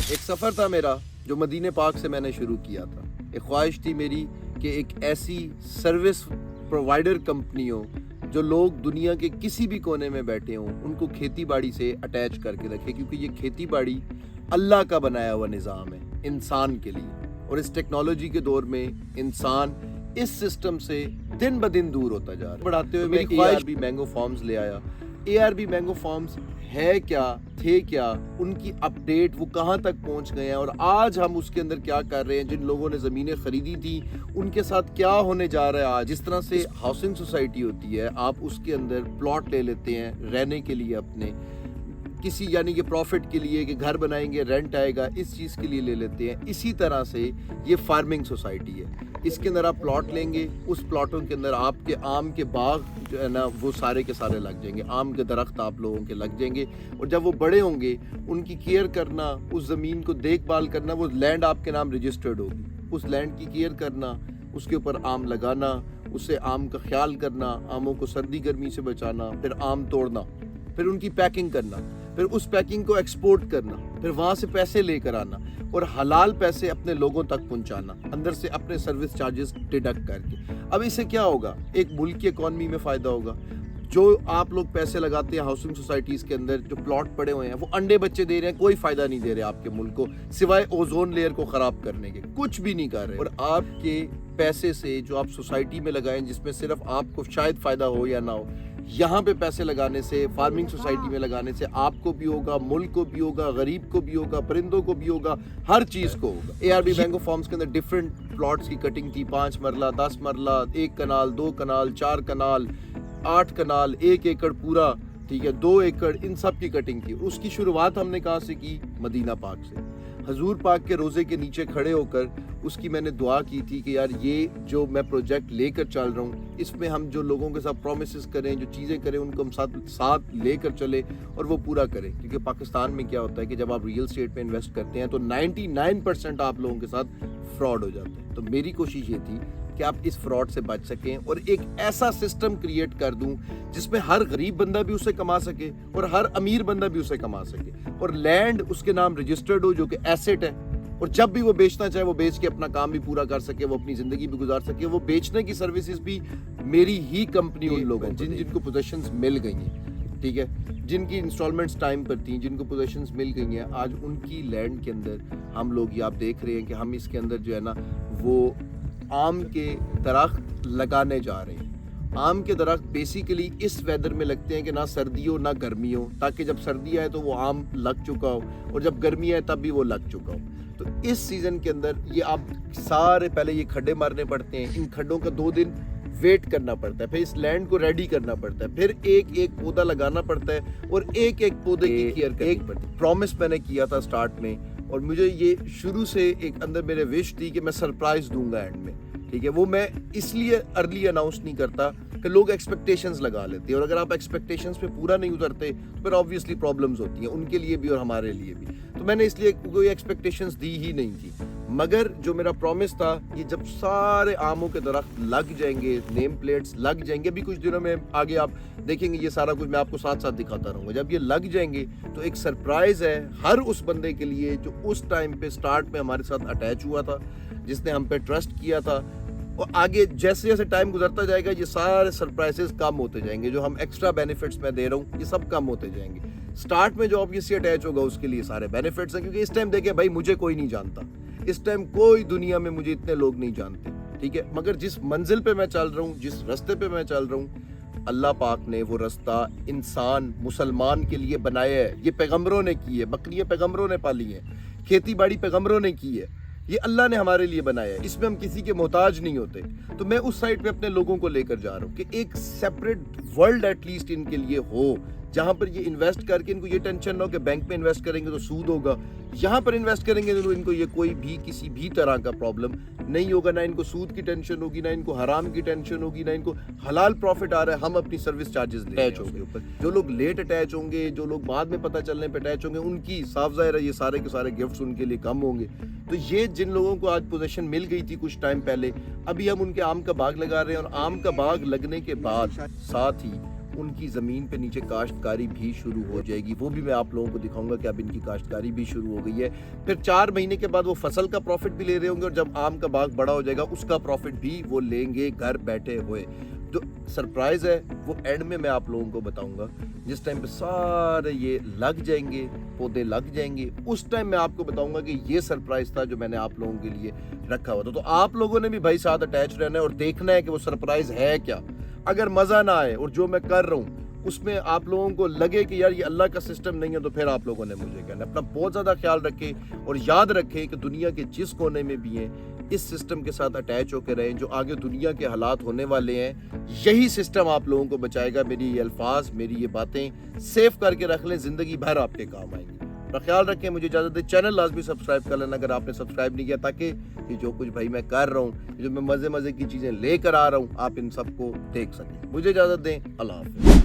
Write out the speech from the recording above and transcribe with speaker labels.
Speaker 1: ایک سفر تھا میرا جو مدینہ پاک سے میں نے شروع کیا تھا. ایک خواہش تھی میری کہ ایک ایسی سروس پرووائڈر کمپنی ہو جو لوگ دنیا کے کسی بھی کونے میں بیٹھے ہوں ان کو کھیتی باڑی سے اٹیچ کر کے رکھے, کیونکہ یہ کھیتی باڑی اللہ کا بنایا ہوا نظام ہے انسان کے لیے, اور اس ٹیکنالوجی کے دور میں انسان اس سسٹم سے دن بدن دور ہوتا جا رہا ہے. بڑھاتے ہوئے میں ARB مینگو فارمز لے آیا. ARB مینگو فارمز ہے کیا, تھے کیا, ان کی اپڈیٹ وہ کہاں تک پہنچ گئے ہیں, اور آج ہم اس کے اندر کیا کر رہے ہیں. جن لوگوں نے زمینیں خریدی تھی ان کے ساتھ کیا ہونے جا رہا ہے آج. جس طرح سے ہاؤسنگ سوسائٹی ہوتی ہے, آپ اس کے اندر پلاٹ لے لیتے ہیں رہنے کے لیے اپنے کسی یعنی کہ پروفٹ کے لیے کہ گھر بنائیں گے رینٹ آئے گا, اس چیز کے لیے لے لیتے ہیں. اسی طرح سے یہ فارمنگ سوسائٹی ہے. اس کے اندر آپ پلاٹ لیں گے, اس پلاٹوں کے اندر آپ کے آم کے باغ جو ہے نا وہ سارے کے سارے لگ جائیں گے. آم کے درخت آپ لوگوں کے لگ جائیں گے, اور جب وہ بڑے ہوں گے ان کی کیئر کرنا, اس زمین کو دیکھ بھال کرنا, وہ لینڈ آپ کے نام رجسٹرڈ ہوگی. اس لینڈ کی کیئر کرنا, اس کے اوپر آم لگانا, اسے آم کا خیال کرنا, آموں کو سردی گرمی سے بچانا, پھر آم توڑنا, پھر ان کی پیکنگ کرنا, پھر اس پیکنگ کو ایکسپورٹ کرنا, پھر وہاں سے پیسے لے کر آنا اور حلال پیسے اپنے لوگوں تک پہنچانا, اندر سے اپنے سروس چارجز ڈیڈکٹ کر کے. اب اس سے کیا ہوگا, ایک ملک کی اکانومی میں فائدہ ہوگا. جو آپ لوگ پیسے لگاتے ہیں ہاؤسنگ سوسائٹیز کے اندر, جو پلاٹ پڑے ہوئے ہیں وہ انڈے بچے دے رہے ہیں, کوئی فائدہ نہیں دے رہے آپ کے ملک کو سوائے اوزون لیئر کو خراب کرنے کے, کچھ بھی نہیں کر رہے. اور آپ کے پیسے سے جو آپ سوسائٹی میں لگائیں جس میں صرف آپ کو شاید فائدہ ہو یا نہ ہو, یہاں پہ پیسے لگانے سے, فارمنگ سوسائٹی میں لگانے سے آپ کو بھی ہوگا, ملک کو بھی ہوگا, غریب کو بھی ہوگا, پرندوں کو بھی ہوگا, ہر چیز کو ہوگا. ARB مینگو فارمز کے اندر ڈیفرنٹ پلاٹس کی کٹنگ تھی, 5 مرلہ, 10 مرلہ, 1 کنال, 2 کنال, 4 کنال, 8 کنال, 1 ایکڑ پورا, ٹھیک ہے, 2 ایکڑ, ان سب کی کٹنگ تھی. اس کی شروعات ہم نے کہاں سے کی, مدینہ پاک سے. حضور پاک کے روزے کے نیچے کھڑے ہو کر اس کی میں نے دعا کی تھی کہ یار یہ جو میں پروجیکٹ لے کر چل رہا ہوں, اس میں ہم جو لوگوں کے ساتھ پرومسز کریں, جو چیزیں کریں, ان کو ہم ساتھ لے کر چلے اور وہ پورا کریں. کیونکہ پاکستان میں کیا ہوتا ہے کہ جب آپ ریئل اسٹیٹ میں انویسٹ کرتے ہیں تو 99% آپ لوگوں کے ساتھ فراڈ ہو جاتا ہے. تو میری کوشش یہ تھی کہ آپ اس فراڈ سے بچ سکیں اور ایک ایسا سسٹم کریٹ کر دوں جس میں ہر غریب بندہ بھی اسے کما سکے اور ہر امیر بندہ بھی اسے کما سکے, اور لینڈ اس کے نام رجسٹرڈ ہو جو کہ ایسٹ ہے, اور جب بھی وہ بیچنا چاہے وہ بیچ کے اپنا کام بھی پورا کر سکے, وہ اپنی زندگی بھی گزار سکے. وہ بیچنے کی سروسز بھی میری ہی کمپنی ان لوگوں جن کو پوزیشنز مل گئی ہیں, ٹھیک ہے, جن کی انسٹالمنٹس ٹائم پر تھیں, جن کو پوزیشنز مل گئی ہیں, آج ان کی لینڈ کے اندر ہم لوگ یہ آپ دیکھ رہے ہیں کہ ہم اس کے اندر جو ہے نا وہ آم کے درخت لگانے جا رہے ہیں. آم کے درخت بیسیکلی اس ویدر میں لگتے ہیں کہ نہ سردی ہو نہ گرمی ہو, تاکہ جب سردی آئے تو وہ آم لگ چکا ہو, اور جب گرمی آئے تب بھی وہ لگ چکا ہو. تو اس سیزن کے اندر یہ آپ سارے پہلے یہ کھڈے مارنے پڑتے ہیں, ان کھڈوں کا 2 دن ویٹ کرنا پڑتا ہے, پھر اس لینڈ کو ریڈی کرنا پڑتا ہے, پھر ایک پودا لگانا پڑتا ہے, اور ایک پودے کی کیئر کرنی پڑتی ہے. پرومس میں نے کیا تھا سٹارٹ میں, اور مجھے یہ شروع سے ایک اندر میرے وش تھی کہ میں سرپرائز دوں گا اینڈ میں, ٹھیک ہے. وہ میں اس لیے ارلی اناؤنس نہیں کرتا کہ لوگ ایکسپیکٹیشنز لگا لیتے ہیں, اور اگر آپ ایکسپیکٹیشنز پہ پورا نہیں اترتے تو پھر آبویسلی پرابلمز ہوتی ہیں, ان کے لیے بھی اور ہمارے لیے بھی. تو میں نے اس لیے کوئی ایکسپیکٹیشنز دی ہی نہیں تھی, مگر جو میرا پرومس تھا یہ جب سارے آموں کے درخت لگ جائیں گے, نیم پلیٹس لگ جائیں گے, ابھی کچھ دنوں میں آگے آپ دیکھیں گے یہ سارا کچھ میں آپ کو ساتھ دکھاتا رہوں گا. جب یہ لگ جائیں گے تو ایک سرپرائز ہے ہر اس بندے کے لیے جو اس ٹائم پہ سٹارٹ میں ہمارے ساتھ اٹیچ ہوا تھا, جس نے ہم پہ ٹرسٹ کیا تھا. اور آگے جیسے جیسے ٹائم گزرتا جائے گا یہ سارے سرپرائزز کم ہوتے جائیں گے, جو ہم ایکسٹرا بینیفٹس میں دے رہا ہوں یہ سب کم ہوتے جائیں گے. سٹارٹ میں جو آبویسلی اٹیچ ہوگا اس کے لیے سارے بینیفٹس ہیں, کیونکہ اس ٹائم دیکھیں بھائی مجھے کوئی نہیں جانتا, اس ٹائم کوئی دنیا میں مجھے اتنے لوگ نہیں جانتے, ٹھیک ہے. مگر جس منزل پہ میں چل رہا ہوں, جس رستے پہ میں چل رہا ہوں, اللہ پاک نے وہ رستہ انسان مسلمان کے لیے بنایا ہے. یہ پیغمبروں نے کی ہے, بکریاں پیغمبروں نے پالی ہیں, کھیتی باڑی پیغمبروں نے کی ہے, یہ اللہ نے ہمارے لیے بنایا ہے, اس میں ہم کسی کے محتاج نہیں ہوتے. تو میں اس سائڈ پہ اپنے لوگوں کو لے کر جا رہا ہوں کہ ایک سیپریٹ ورلڈ ایٹ لیسٹ ان کے لیے ہو, جہاں پر یہ انویسٹ کر کے ان کو یہ ٹینشن نہ ہو کہ بینک میں انویسٹ کریں گے تو سود ہوگا, یہاں پر انویسٹ کریں گے تو ان کو یہ کوئی بھی کسی بھی طرح کا پرابلم نہیں ہوگا, نہ ان کو سود کی ٹینشن ہوگی, نہ ان کو حرام کی ٹینشن ہوگی, نہ ان کو حلال پروفٹ آ رہا ہے, ہم اپنی سروس چارجز اٹیچ ہوں گے اوپر. جو لوگ لیٹ اٹیچ ہوں گے, جو لوگ بعد میں پتہ چلنے پہ اٹیچ ہوں گے, ان کی صاف ظاہر ہے یہ سارے کے سارے گفٹس ان کے لیے کم ہوں گے. تو یہ جن لوگوں کو آج پوزیشن مل گئی تھی کچھ ٹائم پہلے, ابھی ہم ان کے آم کا باغ لگا رہے ہیں, اور آم کا باغ لگنے کے بعد ساتھ ہی ان کی زمین پہ نیچے کاشتکاری بھی شروع ہو جائے گی. وہ بھی میں آپ لوگوں کو دکھاؤں گا کہ اب ان کی کاشتکاری بھی شروع ہو گئی ہے. پھر 4 مہینے کے بعد وہ فصل کا پروفٹ بھی لے رہے ہوں گے, اور جب آم کا باغ بڑا ہو جائے گا اس کا پروفٹ بھی وہ لیں گے گھر بیٹھے ہوئے. جو سرپرائز ہے وہ اینڈ میں آپ لوگوں کو بتاؤں گا. جس ٹائم پہ سارے یہ لگ جائیں گے, پودے لگ جائیں گے, اس ٹائم میں آپ کو بتاؤں گا کہ یہ سرپرائز تھا جو میں نے آپ لوگوں کے لیے رکھا ہوا تھا. تو آپ لوگوں نے بھی بھائی ساتھ اٹیچ رہنا ہے اور دیکھنا ہے کہ وہ سرپرائز ہے کیا. اگر مزہ نہ آئے اور جو میں کر رہا ہوں اس میں آپ لوگوں کو لگے کہ یار یہ اللہ کا سسٹم نہیں ہے, تو پھر آپ لوگوں نے مجھے کہنا ہے. اپنا بہت زیادہ خیال رکھیں اور یاد رکھیں کہ دنیا کے جس کونے میں بھی ہیں اس سسٹم کے ساتھ اٹیچ ہو کے رہیں. جو آگے دنیا کے حالات ہونے والے ہیں یہی سسٹم آپ لوگوں کو بچائے گا. میری یہ الفاظ, میری یہ باتیں سیو کر کے رکھ لیں, زندگی بھر آپ کے کام آئیں گی. اپنا خیال رکھیں, مجھے اجازت دیں. چینل لازمی سبسکرائب کر لینا اگر آپ نے سبسکرائب نہیں کیا, تاکہ یہ جو کچھ بھائی میں کر رہا ہوں, جو میں مزے کی چیزیں لے کر آ رہا ہوں, آپ ان سب کو دیکھ سکیں. مجھے اجازت دیں. اللہ حافظ.